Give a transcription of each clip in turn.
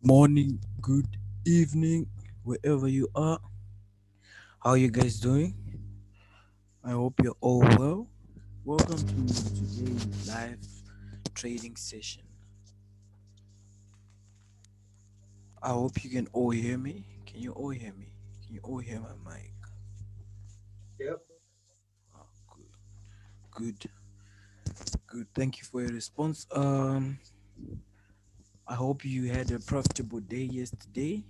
Morning, good evening, wherever you are. How you guys doing? I hope you're all well. Welcome to today's live trading session. I hope you can all hear me. Can you all hear me? Can you all hear my mic? Yep. Oh, good, good. Thank you for your response. I hope you had a profitable day yesterday.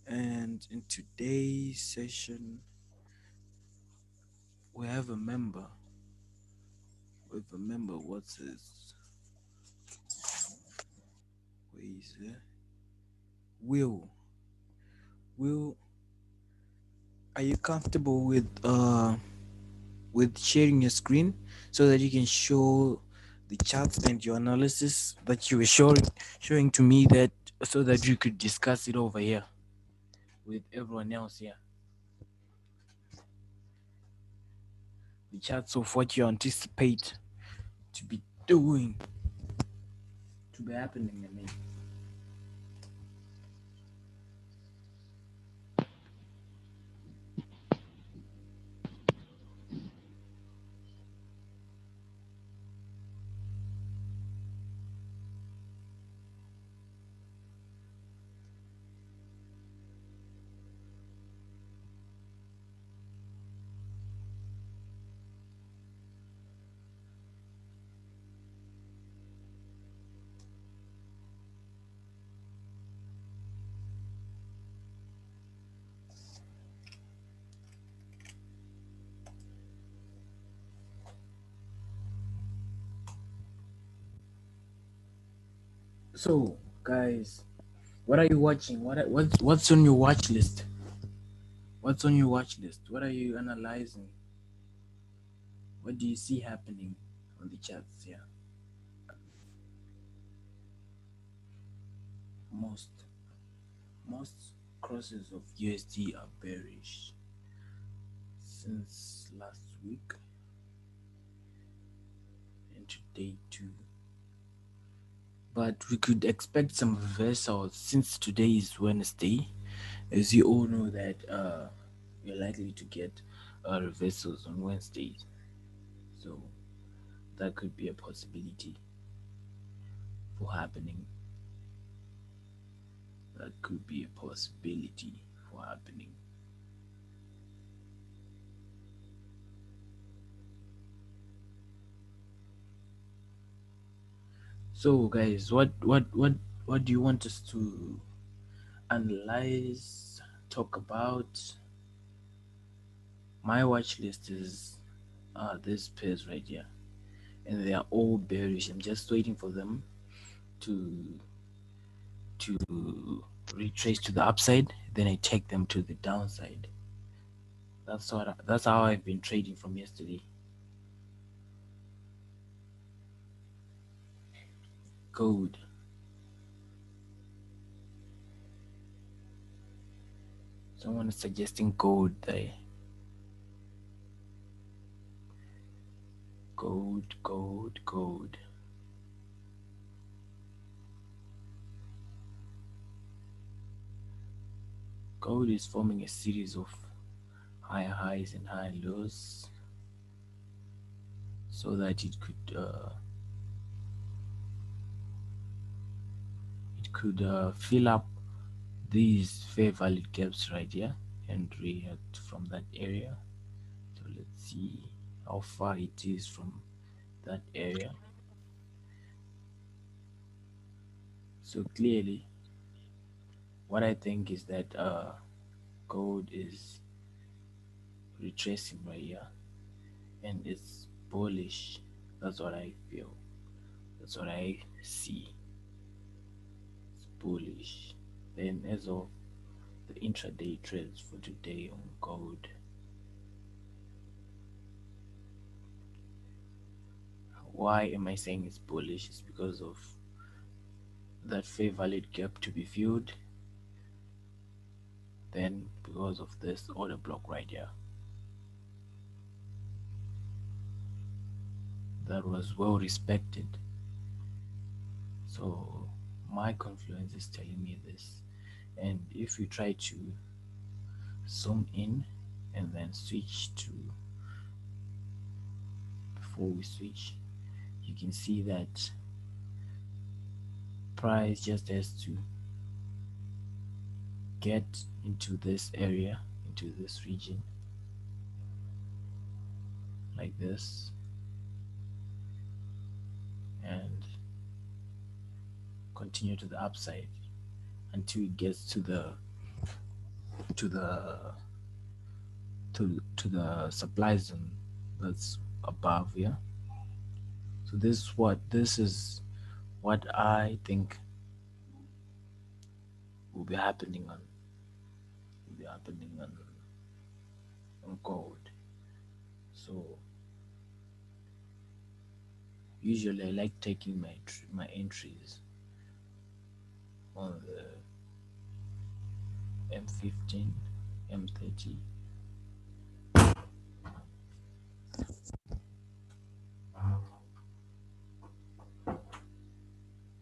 And in today's session, we have a member. We have a member. What's his? Where is it? Will. Will, are you comfortable with sharing your screen so that you can show the charts and your analysis that you were showing to me, that so that you could discuss it over here with everyone else here? The charts of what you anticipate to be doing, to be happening. I mean. So, guys, what are you watching? What's on your watch list? What's on your watch list? What are you analyzing? What do you see happening on the charts here? Most most crosses of USD are bearish since last week and today too. But we could expect some reversals since today is Wednesday. As you all know that we're likely to get reversals on Wednesdays. So that could be a possibility for happening. That could be a possibility for happening. So guys, what do you want us to analyze, talk about? My watch list is this pairs right here, and they are all bearish. I'm just waiting for them to to retrace to the upside. Then I take them to the downside. That's how I've been trading from yesterday. Gold. Someone is suggesting gold there. Gold, gold, gold. Gold is forming a series of high highs and high lows so that it could fill up these fair value gaps right here and react from that area. So let's see how far it is from that area. So clearly, what I think is that gold is retracing right here and it's bullish. That's what I feel. That's what I see. It's bullish. Then as of the intraday trades for today on gold, why am I saying it's bullish? It's because of that fair valid gap to be filled, then because of this order block right here that was well respected. So my confluence is telling me this. And if you try to zoom in and then switch to, before we switch, you can see that price just has to get into this area, into this region, like this, and continue to the upside until it gets to the to the supply zone that's above here. So this is what I think will be happening on gold. So usually I like taking my entries on the M15, M30.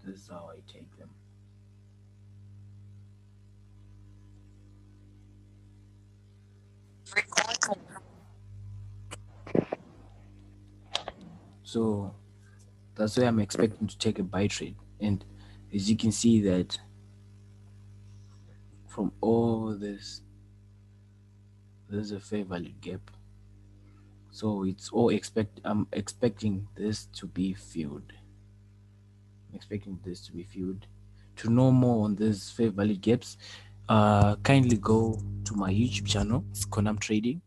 This is how I take them. So that's why I'm expecting to take a buy trade. And as you can see that from all this, there's a fair value gap. So it's all I'm expecting this to be filled. I'm expecting this to be filled. To know more on these fair value gaps, kindly go to my YouTube channel. It's Konam Trading,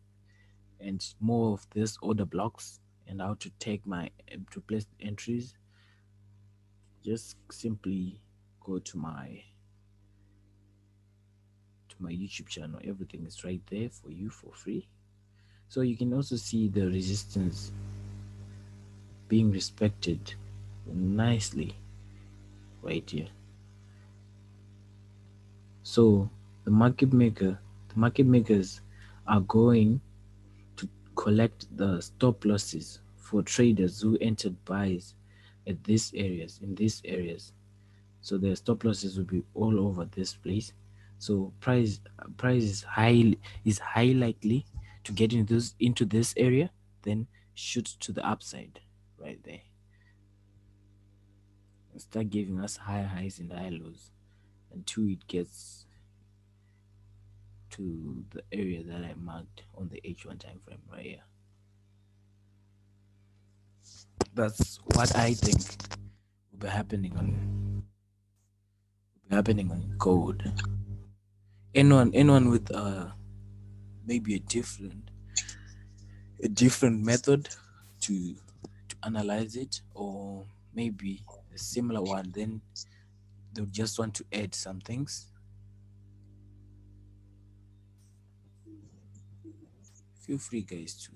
and more of this order blocks and how to take my to place entries. Just simply go to my YouTube channel. Everything is right there for you for free. So you can also see the resistance being respected nicely right here. So the market makers are going to collect the stop losses for traders who entered buys at these areas, in these areas. So the stop losses will be all over this place. So price is high likely to get into this area, then shoot to the upside right there and start giving us higher highs and higher lows until it gets to the area that I marked on the H1 time frame right here. That's what I think will be happening on gold. Anyone with maybe a different method to analyze it, or maybe a similar one, then they'll just want to add some things. Feel free, guys,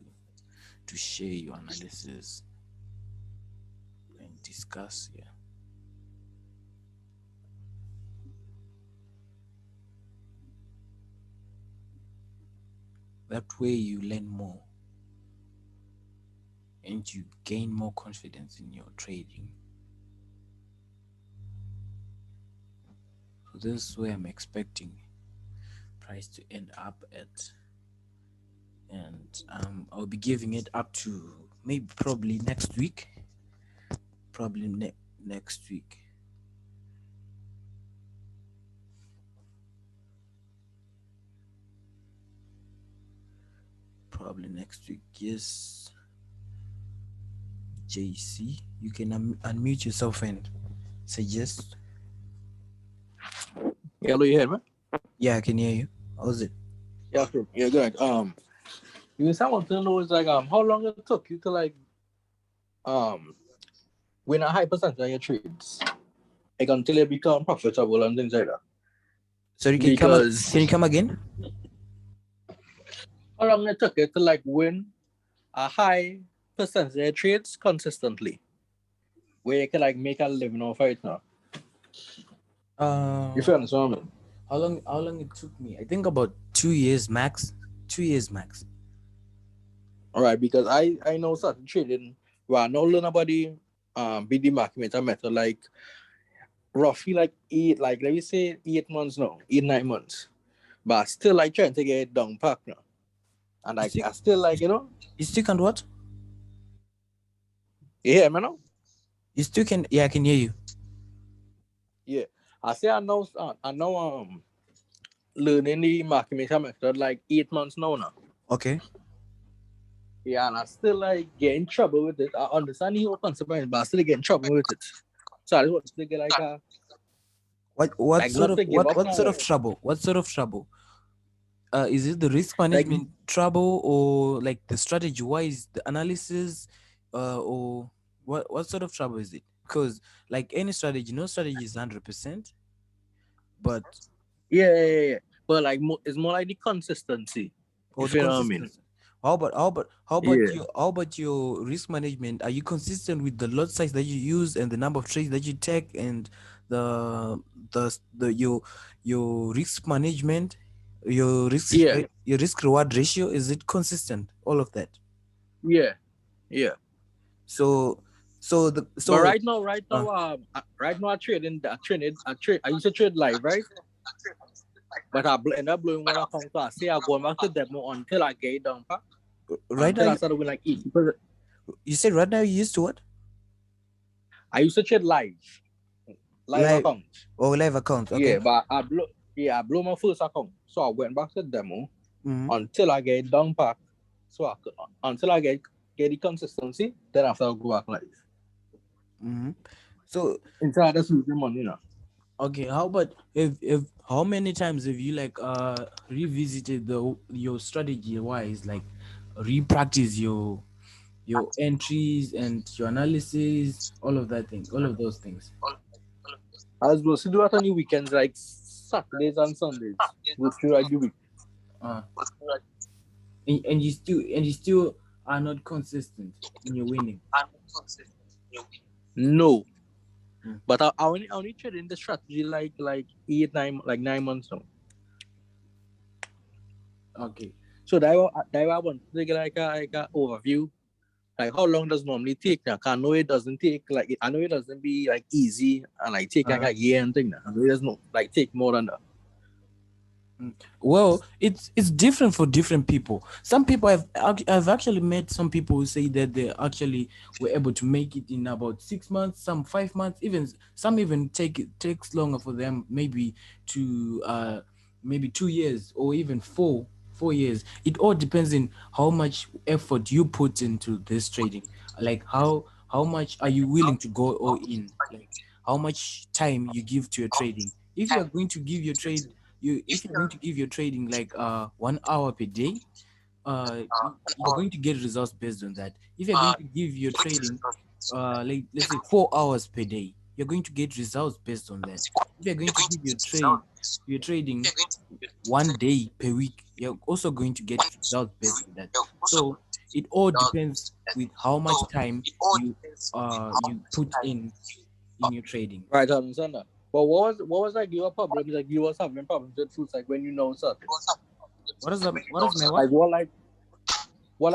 to share your analysis and discuss. Yeah, that way you learn more and you gain more confidence in your trading. So this is where I'm expecting price to end up at, and I'll be giving it up to maybe probably next week, probably next week. Probably next week. Yes, JC, you can unmute yourself and suggest. Hello, you hear me? Yeah, I can hear you. How's it? Yeah, sure. Yeah, good. You I want to know is like how long it took you to like um win a high percentage of your trades, like until you become profitable and things like that. Sorry, Because can you come again? how long it took you to like win a high percentage of your trades consistently, where you can like make a living off it now. Uh, You feel understand what I mean? how long it took me? I think about 2 years max. 2 years max. All right, because I know certain trading where I know learn about the BD market method like roughly like eight, like let me say 8 months now, 8 9 months. But I still like trying to get it down pack now. And You like stick I still like, you know, you stick and what? you hear me now? You still can, yeah, I can hear you. Yeah. I say I know learning the marketing method like 8 months now. Okay. Yeah, and I still like get in trouble with it. I understand the whole consequence, but I still get in trouble with it. So I just want to get What like sort not of to give up what now. sort of trouble? What sort of trouble? Is it the risk Like management trouble, or like the strategy wise, the analysis, or what sort of trouble is it? Because like any strategy, no strategy is 100%, but yeah. But like it's more like the consistency, or if the you know what I mean. consistency. Yeah. How about your risk management? Are you consistent with the lot size that you use and the number of trades that you take, and the the your risk management, Yeah. your risk reward ratio, is it consistent? All of that. Yeah. Yeah. So the But so uh, right now I used to trade live, right? But end up blowing one account. So I say I go back to demo until I get it down, pa. right now Until I started with like 80%. you said right now you used to what? I used to trade live Live account. or live account, okay. Yeah, but I blew my first account. So I went back to demo Mm-hmm. until I get it down pack. So until I get the consistency, then after I go back live. Mm-hmm. So Until I just losing money, you know. okay, how about if how many times have you like revisited the your strategy wise, like re-practice your entries and your analysis, all of that thing, all of those things. I was supposed to do it on the weekends, like Saturdays and Sundays. Go through like the week. Uh, and you still are not consistent in your winning. No. Mm. But I only trade in the strategy like 9 months now. Okay. So that I want to get like a overview. Like how long does it normally take now? 'Cause I know it doesn't take like I know it doesn't be like easy and like take like Uh, a year and thing now. I know it doesn't like take more than that. Mm. Well, it's different for different people. Some people I've actually met some people who say that they actually were able to make it in about 6 months, some 5 months, even some even takes longer for them, maybe to maybe 2 years or even four years. It all depends on how much effort you put into this trading. Like how much are you willing to go all in? Like how much time you give to your trading. If you are going to give your trade you if you're going to give your trading like 1 hour per day, you're going to get results based on that. If you're going to give your trading like let's say 4 hours per day, you're going to get results based on that. If you're going to give your trading 1 day per week, you're also going to get results based on that. So it all depends with how much time you put in your trading. Right, I understand that. But what was like your problems? Like you was having problems with fruits like when you know something. What is my what? Like what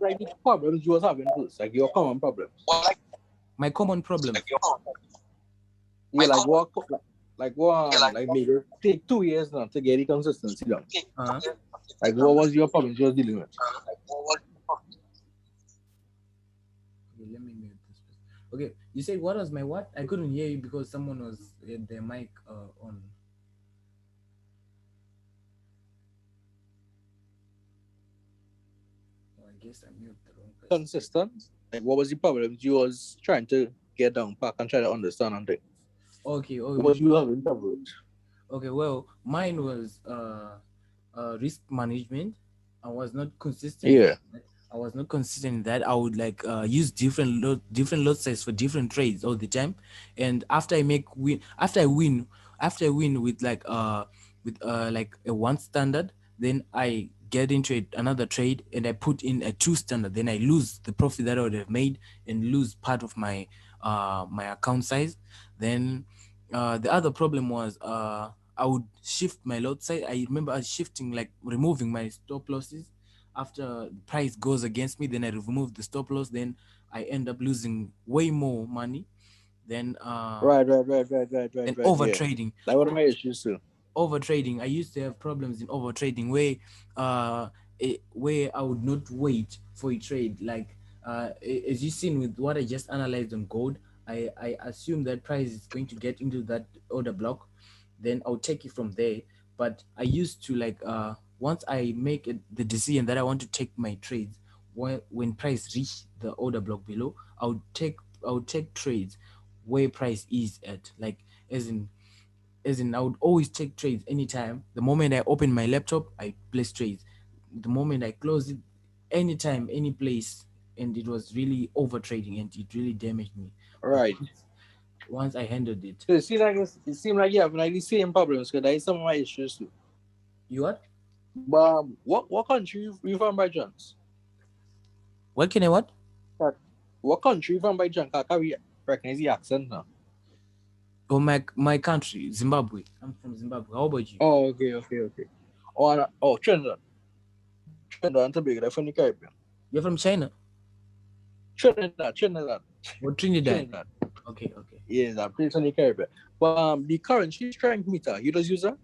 like the problems you was having first? Like your common problems. My common problems. Yeah, like what like maybe take 2 years now to get the consistency down. Uh, Like what was your problems you was dealing with? okay, let me mute this. Okay, you said what was my what? I couldn't hear you because someone was at their mic on. Oh, I guess I muted the wrong person. Consistent. Like what was the problems you was trying to get down pack and try to understand and things? Okay, oh, What was you having trouble with? okay. Well, mine was risk management. I was not consistent. Yeah. I was not consistent in that. I would like use different lot size for different trades all the time, and after I win with like a one standard, then I get into another trade and I put in a two standard. Then I lose the profit that I would have made and lose part of my account size. Then the other problem was I would shift my lot size. I remember I was shifting, like removing my stop losses after the price goes against me. Then I remove the stop loss. Then I end up losing way more money. Then Right. Yeah. over trading. Like what are my issues too? Over trading, I used to have problems in over trading where uh where I would not wait for a trade. Like as you seen with what I just analyzed on gold, I assume that price is going to get into that order block, then I'll take it from there. But I used to like once I make it, the decision that I want to take my trades, when price reach the order block below, I would take trades where price is at, like as in I would always take trades anytime. The moment I open my laptop, I place trades. The moment I close it, anytime, any place, and it was really over trading and it really damaged me. But Right. once I handled it, So it seems like you have like the same problems because that is some of my issues too. you what? But what country you from by chance? What can I what? What country you from by chance? I can't recognize the accent now. Oh, my country, Zimbabwe. I'm from Zimbabwe. How about you? Oh, okay. Oh, Trinidad. Trinidad and Tobago, they're from the Caribbean. You're from China Trinidad. or Trinidad? Trinidad. Okay, okay. Yes, I'm pretty from the Caribbean. But the currency strength meter, you just use that?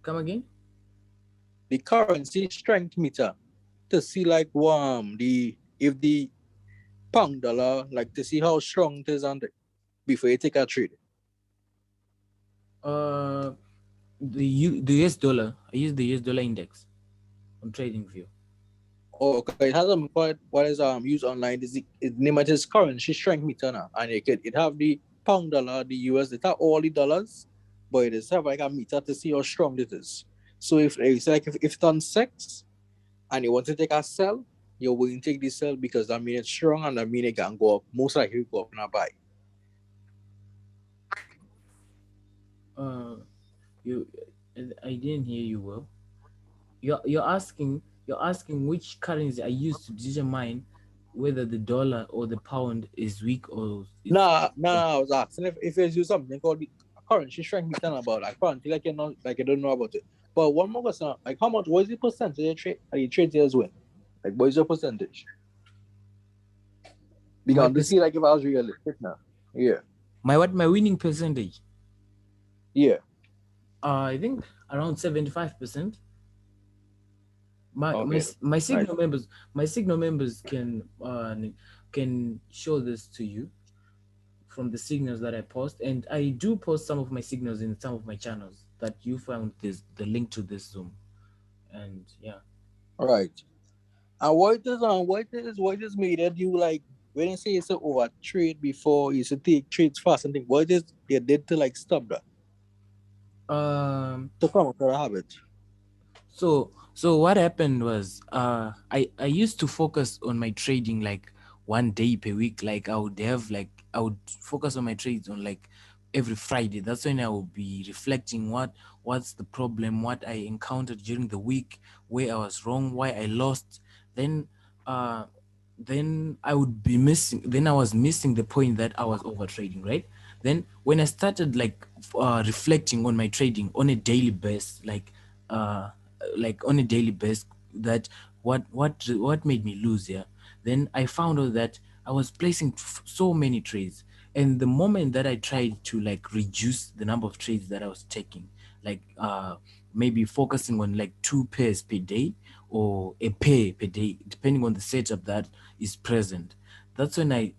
Come again? The currency strength meter to see like the if the pound dollar, like to see how strong it is on it before you take a trade. Uh, the US dollar. I use the US dollar index on Trading View. Oh, okay. It has a what is used online. It name it is currency strength meter now, and it have the pound dollar, the US, it have all the dollars, but it is have like a meter to see how strong it is. So if it's like if it's on six and you want to take a sell, you're willing to take the sell because that means it's strong and that means it can go up. Most likely go up and buy. Uh, you, I didn't hear you well. You're asking which currency I use to determine whether the dollar or the pound is weak or it's strong. I was asking if it's use something called the currency strength meter about like currently like you know like you don't know about it. But one more question, like how much what is the percentage you trade years win? Like what is your percentage? My Because to see like if I was realistic now. Yeah. my winning percentage. Yeah. I think around 75%. My my Okay. s- my Right. signal members can show this to you from the signals that I post, and I do post some of my signals in some of my channels that you found this the link to this Zoom, and yeah. Right. And what is made that you like when you say it's a over trade before you should take trades fast and think what is you did to like stop that Um. to come out of the habit? So what happened was I used to focus on my trading like 1 day per week. Like I would focus on my trades on like every Friday. That's when I would be reflecting what's the problem, what I encountered during the week, where I was wrong, why I lost. Then uh then I would be missing then I was missing the point that I was over trading, right? Then when I started like reflecting on my trading on a daily basis, uh on a daily basis, that what made me lose, yeah, then I found out that I was placing so many trades, and the moment that I tried to like reduce the number of trades that I was taking, like maybe focusing on like 2 pairs per day or a pair per day, depending on the setup that is present, that's when I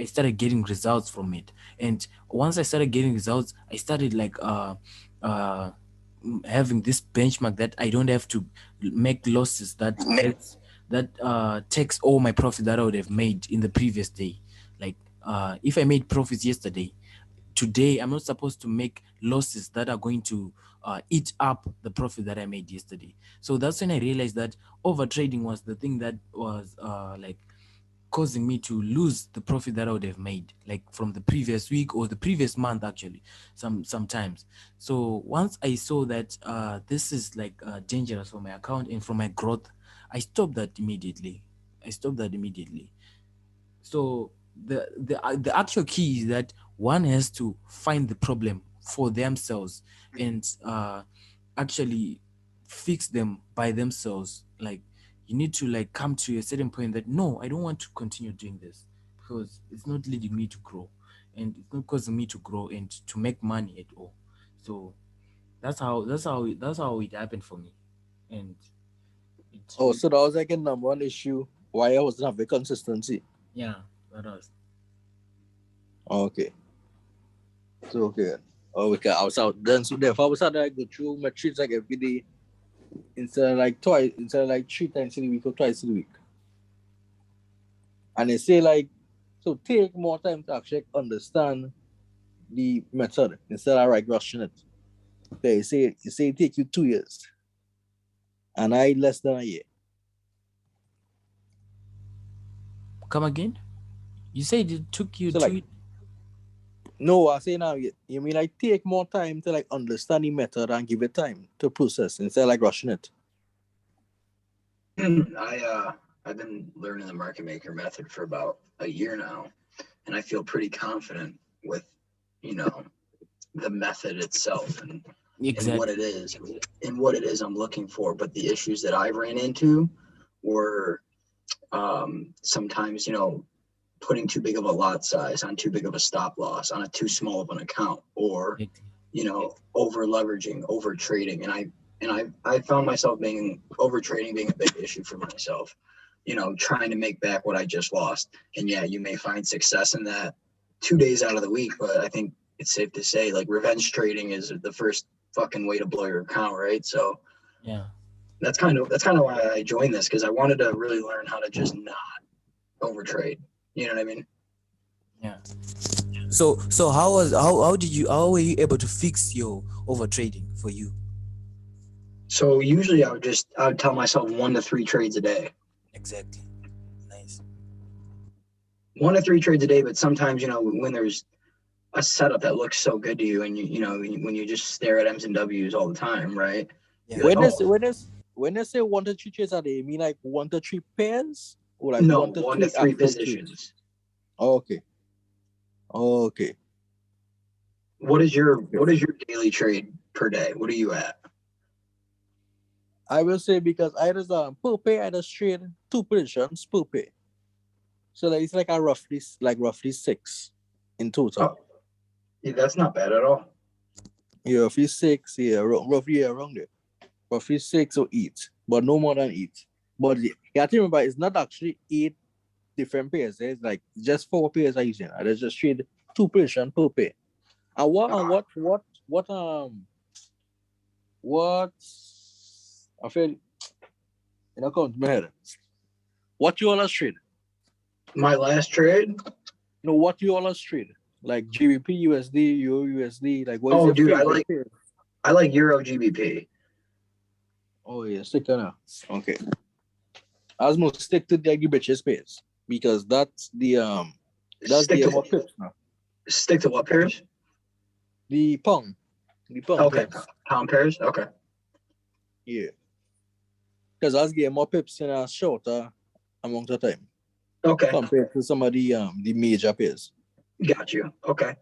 started getting results from it. And once I started getting results, I started like uh having this benchmark that I don't have to make losses that takes all my profit that I would have made in the previous day. Like if I made profits yesterday, today I'm not supposed to make losses that are going to eat up the profit that I made yesterday. So that's when I realized that over trading was the thing that was like causing me to lose the profit that I would have made, like from the previous week or the previous month, actually, sometimes. So once I saw that this is like dangerous for my account and for my growth, I stopped that immediately. I stopped that immediately. So the actual key is that one has to find the problem for themselves and actually fix them by themselves. Like you need to like come to a certain point that no, I don't want to continue doing this because it's not leading me to grow. and it's not causing me to grow and to make money at all. So that's how it happened for me, and it Oh, really, so that was like a number one issue why I wasn't having consistency. yeah, that was. Okay. So okay. Oh, okay. I was out then. So therefore, I was out there. I go through my treats like every day instead of like 3 times in a week or twice in a week. And they say like, so take more time to actually understand the method instead of like rushing it. They say it take you 2 years, and I less than a year. Come again? You said it took you So like, two. no, I say now you mean like take more time to like understand the method and give it time to process instead of like rushing it. I've been learning the market maker method for about a year now, and I feel pretty confident with, you know, the method itself and what Exactly. it is and what it is I'm looking for. But the issues that I ran into were sometimes, putting too big of a lot size on too big of a stop loss on a too small of an account, or Exactly. over leveraging, over trading. And I found myself being over trading being a big issue for myself, trying to make back what I just lost. And yeah, you may find success in that 2 days out of the week, but I think it's safe to say like revenge trading is the first fucking way to blow your account, right? So Yeah. that's kind of why I joined this, because I wanted to really learn how to just not overtrade. You know what I mean? Yeah. So how were you able to fix your over trading for you? So usually I would tell myself 1 to 3 trades a day. Exactly. Nice. 1 to 3 trades a day, but sometimes, when there's a setup that looks so good to you, and when you just stare at M's and W's all the time, right? Yeah. You're like, When oh, they say 1 to 3 trades are they mean like 1 to 3 pairs or like no, one to one to three three actual trades? positions. Okay. Okay. What is your Okay. what is your daily trade per day? What are you at? I will say because I just per pair I just trade 2 positions per pair. So that it's like a roughly six in total. Oh, yeah, that's not bad at all. Yeah, roughly six, yeah, roughly around there. Roughly 6 or 8, but no more than 8. But you have to remember it's not actually 8 different pairs. There's like just 4 pairs I using. I just trade 2 positions per pair. And Ah, what I feel come to my head. What you all trade? my last trade. What you all trade? Like GBP, USD, Euro USD. Like what is Oh, your dude, I favorite like pair? I like Euro GBP. Oh yeah, stick on now. Okay. I was gonna stick to the bitches pairs because that's Stick the to more pips now. stick to what pairs? The pound. The pound Okay, pairs. pound pairs. Okay, Yeah. Because I was getting more pips in a shorter amount of time okay, compared to some of the major pairs. got you. Okay,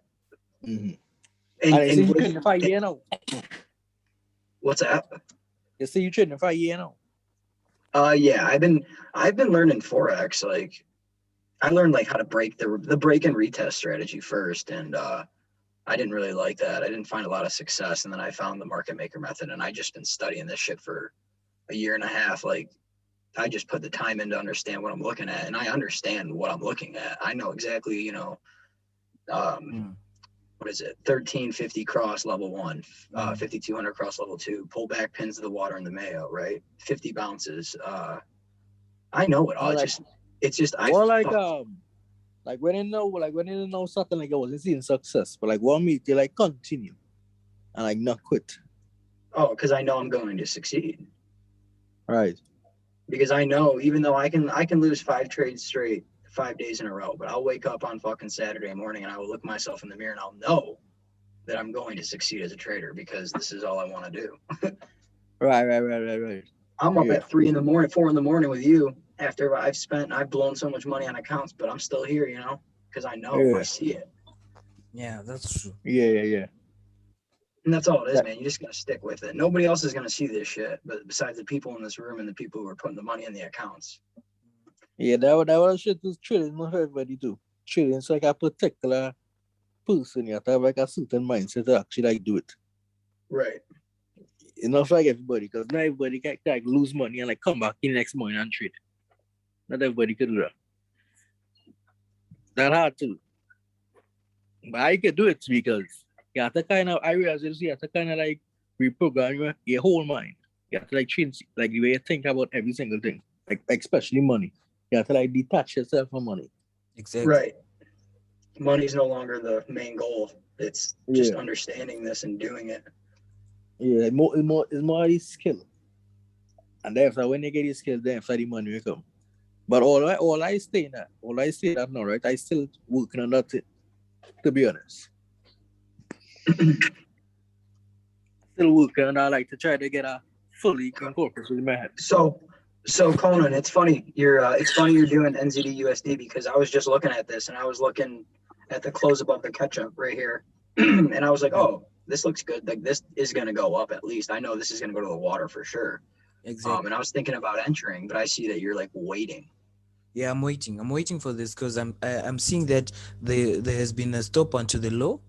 Mm-hmm. And and they say and you with, trading for a year now. what's that? They say you trading for a year now. Yeah, I've been learning forex. Like I learned like how to break the break and retest strategy first, and I didn't really like that. I didn't find a lot of success, and then I found the market maker method, and I just been studying this shit for a year and a half. Like I just put the time in to understand what I'm looking at, and I understand what I'm looking at. I know exactly, um, Mm. what is it? 1350 cross level one, Mm. 5200 cross level two, pull back pins to the water in the Mayo, right? 50 bounces. I know it all. And It's just I what fuck. when you know something like I wasn't seeing success, but like what me to like continue and like not quit. Oh, because I know I'm going to succeed. Right. Because I know even though I can lose 5 trades straight 5 days in a row, but I'll wake up on fucking Saturday morning and I will look myself in the mirror and I'll know that I'm going to succeed as a trader because this is all I want to do. Right. I'm up Yeah. at 3 in the morning, 4 in the morning with you after I've blown so much money on accounts, but I'm still here, because I know I Yeah. see it. Yeah, that's true. Yeah. And that's all it is, That, man. You just gotta stick with it. Nobody else is gonna see this shit, but besides the people in this room and the people who are putting the money in the accounts. yeah, that was shit is trading not for everybody too. Trading is like a particular person, you have to have like a certain mindset to actually like do it. Right. It's not for like everybody, because not everybody can like lose money and like come back in the next morning and trade. Not everybody can do that. That hard to do. But I can do it because you have to kind of, I realize you have to kind of like reprogram your whole mind. You have to like change like the way you think about every single thing, like especially money. You have to like detach yourself from money. Exactly. Right. Money's no longer the main goal. It's just Yeah, understanding this and doing it. yeah. It's more the skill, and then after when you get the skill, then after the money will come. But all I stay that now, right? I still working on that. To be honest, still working on that, like to try to get a fully incorporated in my head. So Conan, it's funny you're doing NZD USD because I was just looking at this and I was looking at the close above the catch up right here, and I was like, Yeah. oh, this looks good. Like this is gonna go up at least. I know this is gonna go to the water for sure. Exactly. And I was thinking about entering, but I see that you're like waiting. Yeah, I'm waiting. I'm waiting for this because I'm seeing that there has been a stop onto the low,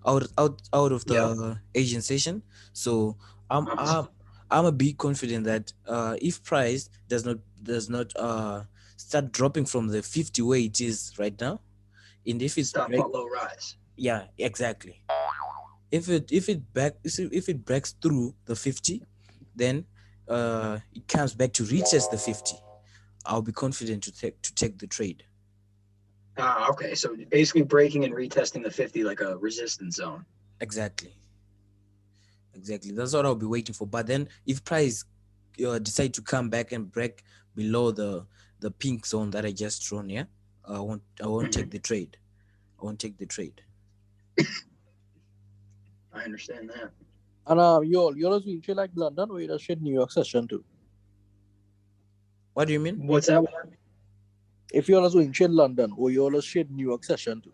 out of Yep. the Asian session. So I'm Uh-huh. I'm I'm a bit confident that if price does not start dropping from the 50 where it is right now, and if it Stop break, at low rise. yeah, exactly. If it breaks through the 50, then it comes back to reaches the 50. I'll be confident to take the trade. Okay. So basically breaking and retesting the 50 like a resistance zone. Exactly. Exactly. That's what I'll be waiting for. But then if price decide to come back and break below the pink zone that I just drawn, yeah, I won't take Mhm. the trade. I won't take the trade. I understand that. And you're also in like London or you just shit New York session too. What do you mean? What's that one? If you're also in trade London or you also trade New York session too.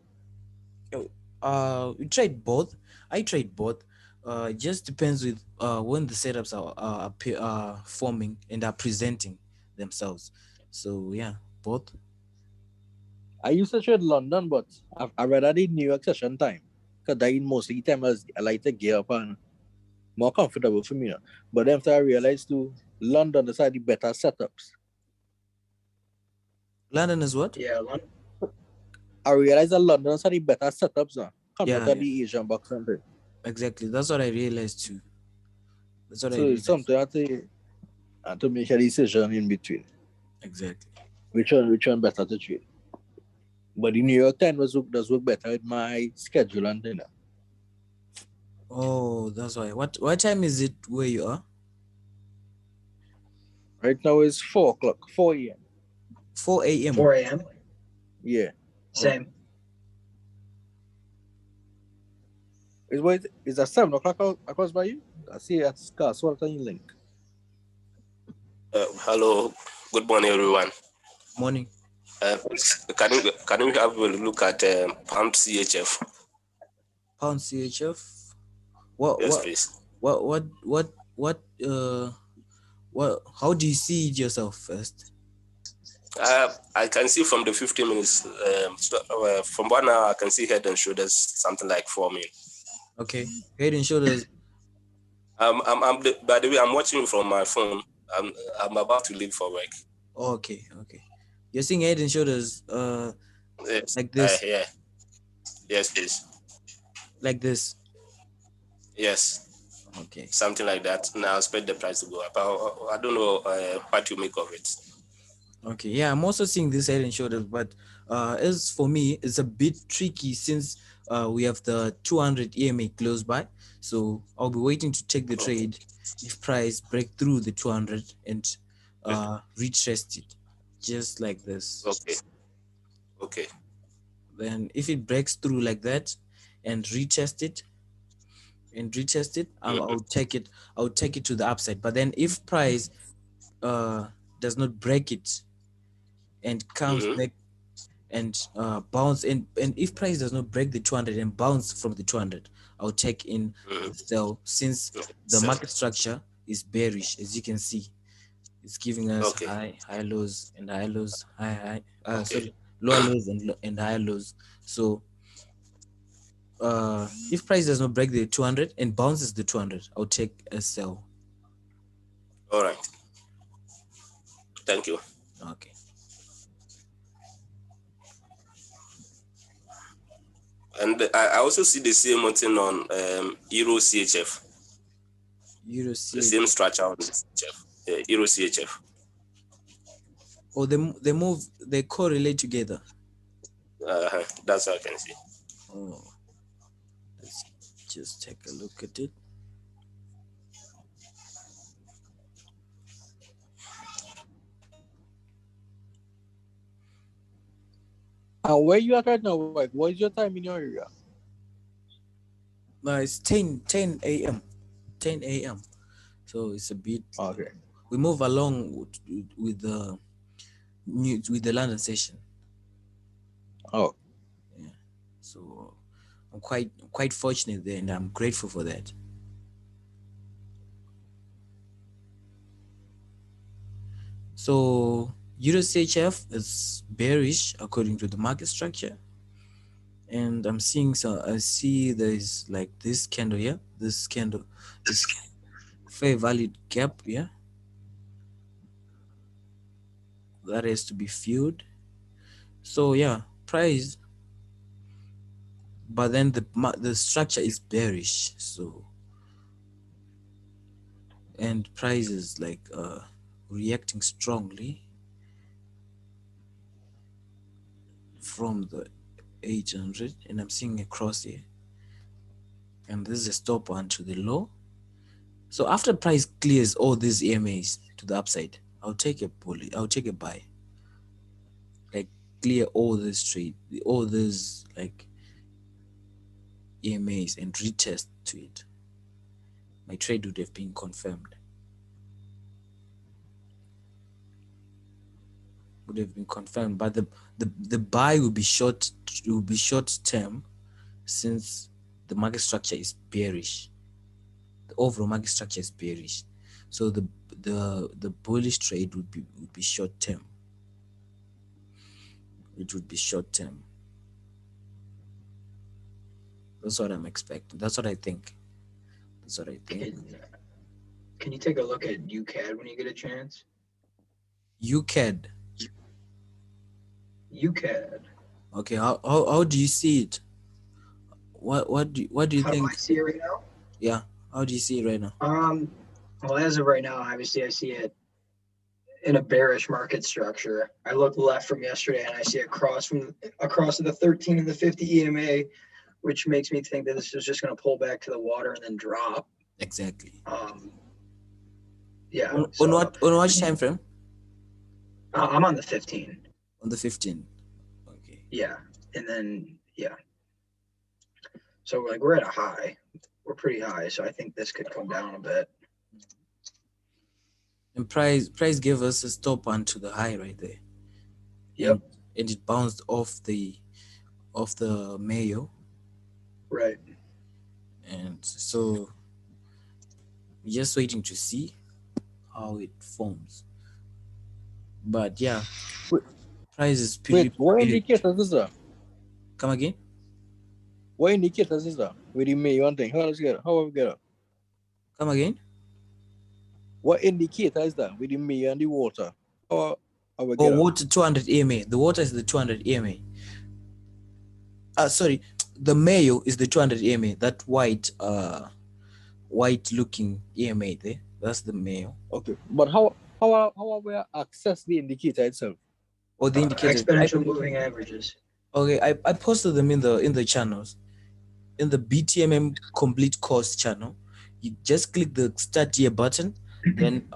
We trade both. I trade both. It just depends with when the setups are forming and are presenting themselves. So yeah, both. I used to trade London, but I rather did New York session time. Because that mostly time I like to gear up and more comfortable for me now. But then after I realized too, London is the better setups. London is what? Yeah, I realized that London is the better setups now compared Yeah, to yeah, the Asian box center. exactly. That's what I realized too. That's what I So it's realized. something I have to make a decision in between. Exactly. Which one better to trade. But the New York time does work better with my schedule and dinner. Oh, that's why. What time is it where you are? Right now it's 4 o'clock, 4 a.m. 4 a.m. 4 a.m. Yeah. Oh, Same. Is that 7 o'clock across by you? I see that's what on your link. Hello, good morning, everyone. morning. Can you have a look at Pump CHF? Pound CHF. What Yes, what please. what how do you see it yourself first? I can see from the 50 minutes. From 1 hour, I can see head and shoulders something like 4 minutes. Okay. Head and shoulders. By the way, I'm watching from my phone. I'm about to leave for work. Okay, okay. You're seeing head and shoulders Yes. like this. Yeah. Yes, please. Like this. Yes. Okay. Something like that. Now I expect the price to go up. I don't know what you make of it. Okay, yeah, I'm also seeing this head and shoulders, but as for me, it's a bit tricky since we have the 200 EMA close by. So I'll be waiting to take the Okay. trade if price break through the 200 and retrace it, just like this. Okay. Okay. Then if it breaks through like that and retest it, Mm-hmm. I'll take it to the upside. But then if price does not break it and comes Mm-hmm. back and bounce and if price does not break the 200 and bounce from the 200, I'll take in Mm-hmm. the sell since the So, market structure is bearish. As you can see, it's giving us okay. high lows and high lows, high Okay. sorry, lower lows and higher lows. So if price does not break the 200 and bounces the 200, I'll take a sell. All right. Thank you. Okay. And I also see the same thing on Euro CHF. Euro The CHF. same structure on CHF. Euro CHF. Oh, they correlate together. That's what I can see. Oh, let's just take a look at it. Where you at right now? Like, what is your time in your area? It's 10 a.m. 10 a.m. So it's a bit. Okay. We move along with the news, with the London session. Oh. Yeah. So I'm quite fortunate there, and I'm grateful for that. So Euro CHF is bearish according to the market structure, and I see there's like this candle here, this fair value gap here that has to be filled. So yeah, price, but then the structure is bearish. So and price is like reacting strongly from the 800, and I'm seeing a cross here, and this is a stop onto the low. So after price clears all these EMAs to the upside, I'll take a buy. Like clear all these like EMAs and retest to it. My trade would have been confirmed. But the buy will be short term, since the market structure is bearish. The overall market structure is bearish. So the bullish trade would be short term. It would be short term. That's what I'm expecting. That's what I think. Can you take a look at UCAD when you get a chance? UCAD. UCAD. Okay, how do you see it? What do you How think? do I see it right now? Yeah, how do you see it right now? Well, as of right now, obviously I see it in a bearish market structure. I look left from yesterday and I see across to the 13 and the 50 EMA, which makes me think that this is just going to pull back to the water and then drop. Exactly. Yeah. On what time frame? I'm on the 15. On the 15. Okay. Yeah, and then yeah. So like we're at a high. We're pretty high, so I think this could come down a bit. And price gave us a stop onto the high right there. Yep. And it bounced off the Mayo. Right. And so we're just waiting to see how it forms. But yeah, price is pretty. Wait, what indicators is that? Come again? What indicators is that? With the May one thing. How have we get up? Come again? What indicator is that with the May and the water? How we get Oh, up? water 200 EMA. The water is the 200 EMA. Sorry, the Mayo is the 200 EMA. That white looking EMA there. That's the Mayo. Okay, but how we access the indicator itself? Or the indicator. Exponential moving averages. Okay, I posted them in the channels. In the BTMM complete course channel, you just click the start here button, then